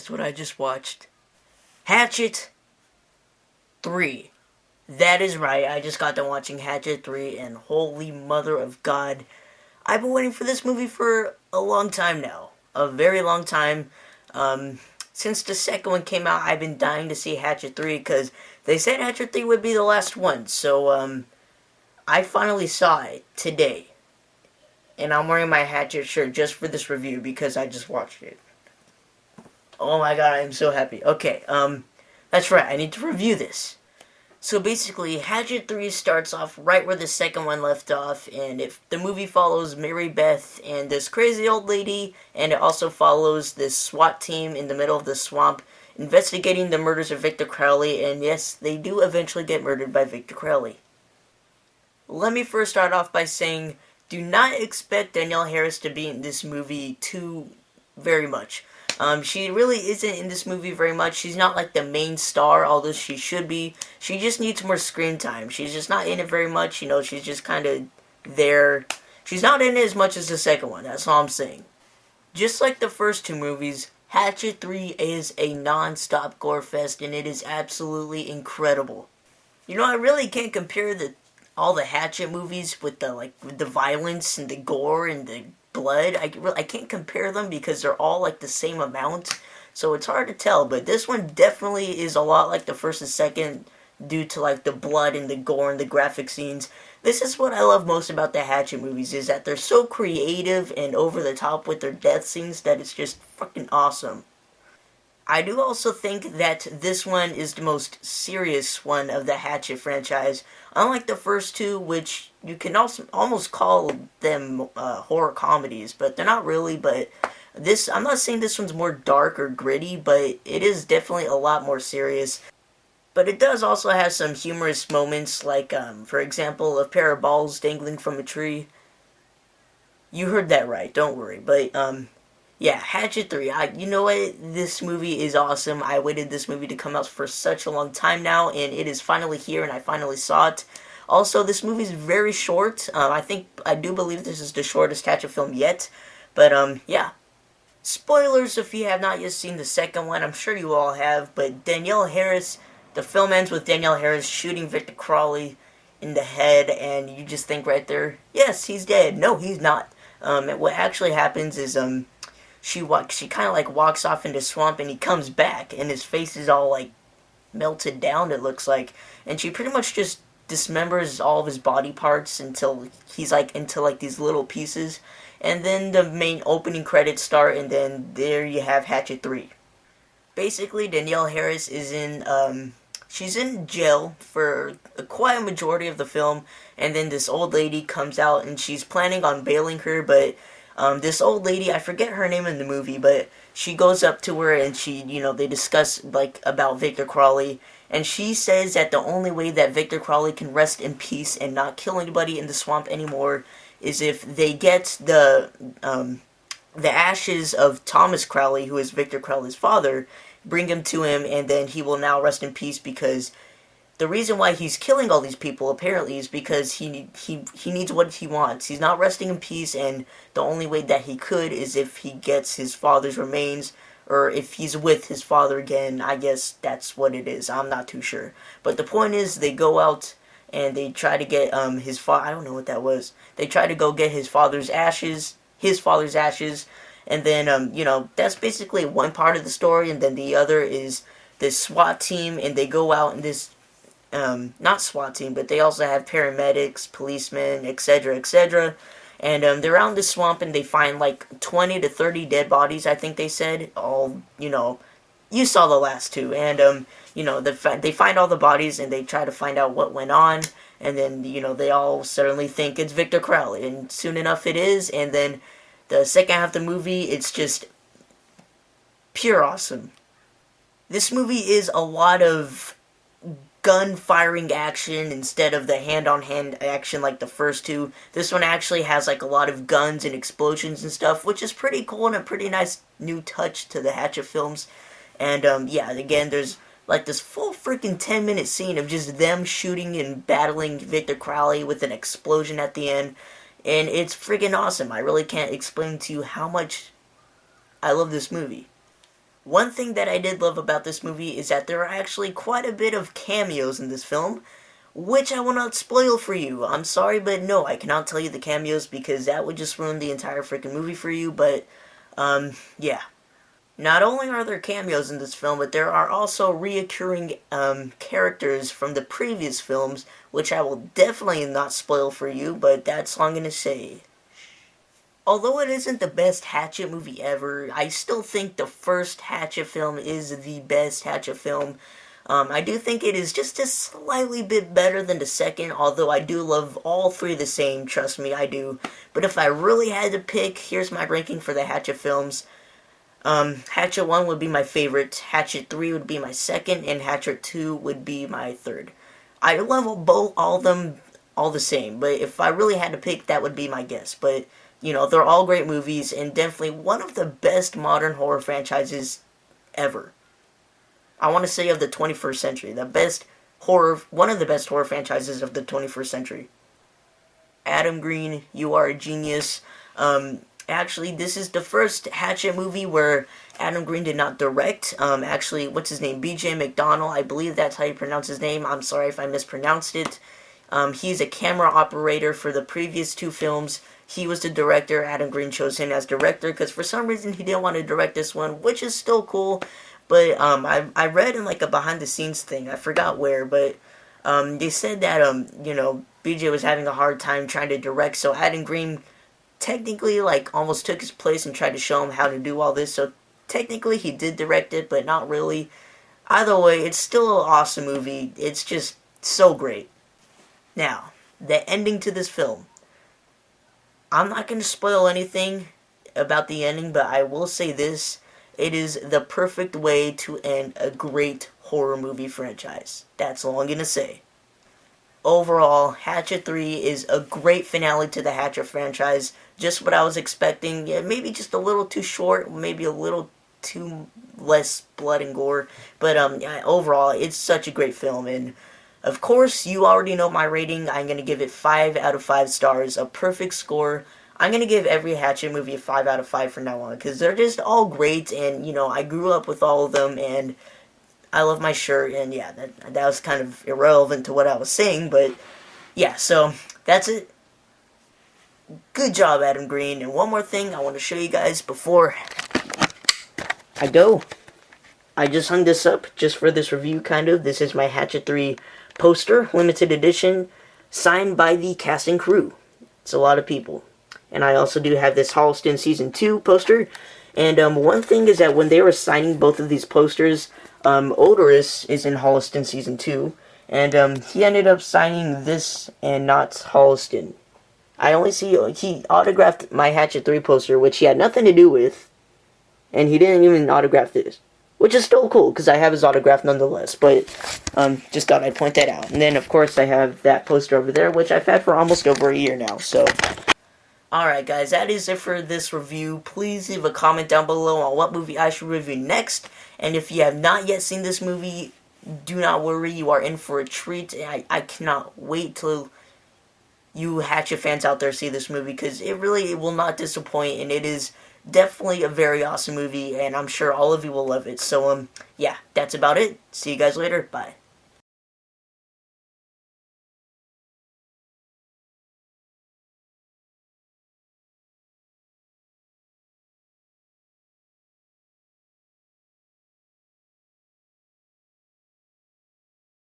guess what I just watched? Hatchet 3. That is right, I just got done watching Hatchet 3, and holy mother of God, I've been waiting for this movie for a long time now. A very long time. Since the second one came out, I've been dying to see Hatchet 3, because they said Hatchet 3 would be the last one, so, I finally saw it today. And I'm wearing my Hatchet shirt just for this review, because I just watched it. Oh my god, I'm so happy. Okay, that's right, I need to review this. So basically, Hatchet 3 starts off right where the second one left off, and the movie follows Mary Beth and this crazy old lady, and it also follows this SWAT team in the middle of the swamp investigating the murders of Victor Crowley, and yes, they do eventually get murdered by Victor Crowley. Let me first start off by saying, do not expect Danielle Harris to be in this movie too very much. She really isn't in this movie very much. She's not like the main star, although she should be. She just needs more screen time. She's just not in it very much, you know, she's just kind of there. She's not in it as much as the second one, that's all I'm saying. Just like the first two movies, Hatchet 3 is a non-stop gore fest, and it is absolutely incredible. You know, I really can't compare all the Hatchet movies with the violence and the gore and the blood. I can't compare them because they're all like the same amount, so it's hard to tell, but this one definitely is a lot like the first and second due to like the blood and the gore and the graphic scenes. This is what I love most about the Hatchet movies, is that they're so creative and over the top with their death scenes that it's just fucking awesome. I do also think that this one is the most serious one of the Hatchet franchise. Unlike the first two, which you can also almost call them horror comedies, but they're not really, but I'm not saying this one's more dark or gritty, but it is definitely a lot more serious. But it does also have some humorous moments, like, for example, a pair of balls dangling from a tree. You heard that right, don't worry, but, yeah, Hatchet 3, you know what, this movie is awesome. I waited this movie to come out for such a long time now, and it is finally here, and I finally saw it. Also, this movie is very short. I do believe this is the shortest Hatchet film yet, but, yeah. Spoilers if you have not yet seen the second one, I'm sure you all have, but Danielle Harris, the film ends with Danielle Harris shooting Victor Crowley in the head, and you just think right there, yes, he's dead. No, he's not. What actually happens is, she kind of like walks off into the swamp, and he comes back, and his face is all like melted down, it looks like, and she pretty much just dismembers all of his body parts until he's like into like these little pieces, and then the main opening credits start, and then there you have Hatchet 3. Basically, Danielle Harris is she's in jail for quite a majority of the film, and then this old lady comes out, and she's planning on bailing her, but this old lady, I forget her name in the movie, but she goes up to her and they discuss, like, about Victor Crowley, and she says that the only way that Victor Crowley can rest in peace and not kill anybody in the swamp anymore is if they get the ashes of Thomas Crowley, who is Victor Crowley's father, bring him to him, and then he will now rest in peace, because the reason why he's killing all these people, apparently, is because he needs what he wants. He's not resting in peace, and the only way that he could is if he gets his father's remains, or if he's with his father again. I guess that's what it is. I'm not too sure. But the point is, they go out, and they try to get, his father, I don't know what that was. They try to go get his father's ashes, and then, that's basically one part of the story, and then the other is this SWAT team, and they go out in this, not SWAT team, but they also have paramedics, policemen, etc., etc., and, they're out in the swamp, and they find, like, 20 to 30 dead bodies, I think they said, all, you saw the last two, and, they find all the bodies, and they try to find out what went on, and then, they all suddenly think it's Victor Crowley, and soon enough it is, and then the second half of the movie, it's just pure awesome. This movie is a lot of gun-firing action instead of the hand-on-hand action like the first two. This one actually has like a lot of guns and explosions and stuff, which is pretty cool and a pretty nice new touch to the Hatchet films. And yeah, again, there's like this full freaking 10-minute scene of just them shooting and battling Victor Crowley with an explosion at the end. And it's freaking awesome. I really can't explain to you how much I love this movie. One thing that I did love about this movie is that there are actually quite a bit of cameos in this film, which I will not spoil for you. I'm sorry, but no, I cannot tell you the cameos because that would just ruin the entire freaking movie for you, but, yeah. Not only are there cameos in this film, but there are also reoccurring characters from the previous films, which I will definitely not spoil for you, but that's all I'm gonna say. Although it isn't the best Hatchet movie ever, I still think the first Hatchet film is the best Hatchet film. I do think it is just a slightly bit better than the second, although I do love all three the same, trust me, I do. But if I really had to pick, here's my ranking for the Hatchet films. Hatchet 1 would be my favorite, Hatchet 3 would be my second, and Hatchet 2 would be my third. I love all of them all the same, but if I really had to pick, that would be my guess. But, you know, they're all great movies, and definitely one of the best modern horror franchises ever. I want to say of the 21st century. One of the best horror franchises of the 21st century. Adam Green, you are a genius. Actually, this is the first Hatchet movie where Adam Green did not direct. Actually, what's his name? B.J. McDonnell, I believe that's how you pronounce his name. I'm sorry if I mispronounced it. He's a camera operator for the previous two films. He was the director. Adam Green chose him as director because for some reason he didn't want to direct this one, which is still cool. But I read in like a behind the scenes thing, I forgot where, but they said that BJ was having a hard time trying to direct, so Adam Green technically like almost took his place and tried to show him how to do all this. So technically he did direct it, but not really. Either way, it's still an awesome movie. It's just so great. Now, the ending to this film. I'm not going to spoil anything about the ending, but I will say this. It is the perfect way to end a great horror movie franchise. That's all I'm going to say. Overall, Hatchet 3 is a great finale to the Hatchet franchise. Just what I was expecting. Yeah, maybe just a little too short, maybe a little too less blood and gore. But overall, it's such a great film. And of course, you already know my rating. I'm going to give it 5 out of 5 stars. A perfect score. I'm going to give every Hatchet movie a 5 out of 5 from now on. Because they're just all great. And, I grew up with all of them. And I love my shirt, and yeah, that was kind of irrelevant to what I was saying, but yeah, so that's it. Good job, Adam Green. And one more thing I want to show you guys before I go. I just hung this up just for this review, kind of. This is my Hatchet 3 poster, limited edition, signed by the cast and crew. It's a lot of people. And I also do have this Holliston Season 2 poster. And one thing is that when they were signing both of these posters, Odorous is in Holliston Season 2, and he ended up signing this and not Holliston. I only see he autographed my Hatchet 3 poster, which he had nothing to do with, and he didn't even autograph this, which is still cool, because I have his autograph nonetheless, but just thought I'd point that out. And then, of course, I have that poster over there, which I've had for almost over a year now, so alright guys, that is it for this review. Please leave a comment down below on what movie I should review next. And if you have not yet seen this movie, do not worry, you are in for a treat. I cannot wait till you Hatchet fans out there see this movie, because it will not disappoint, and it is definitely a very awesome movie, and I'm sure all of you will love it. So, yeah, that's about it. See you guys later. Bye.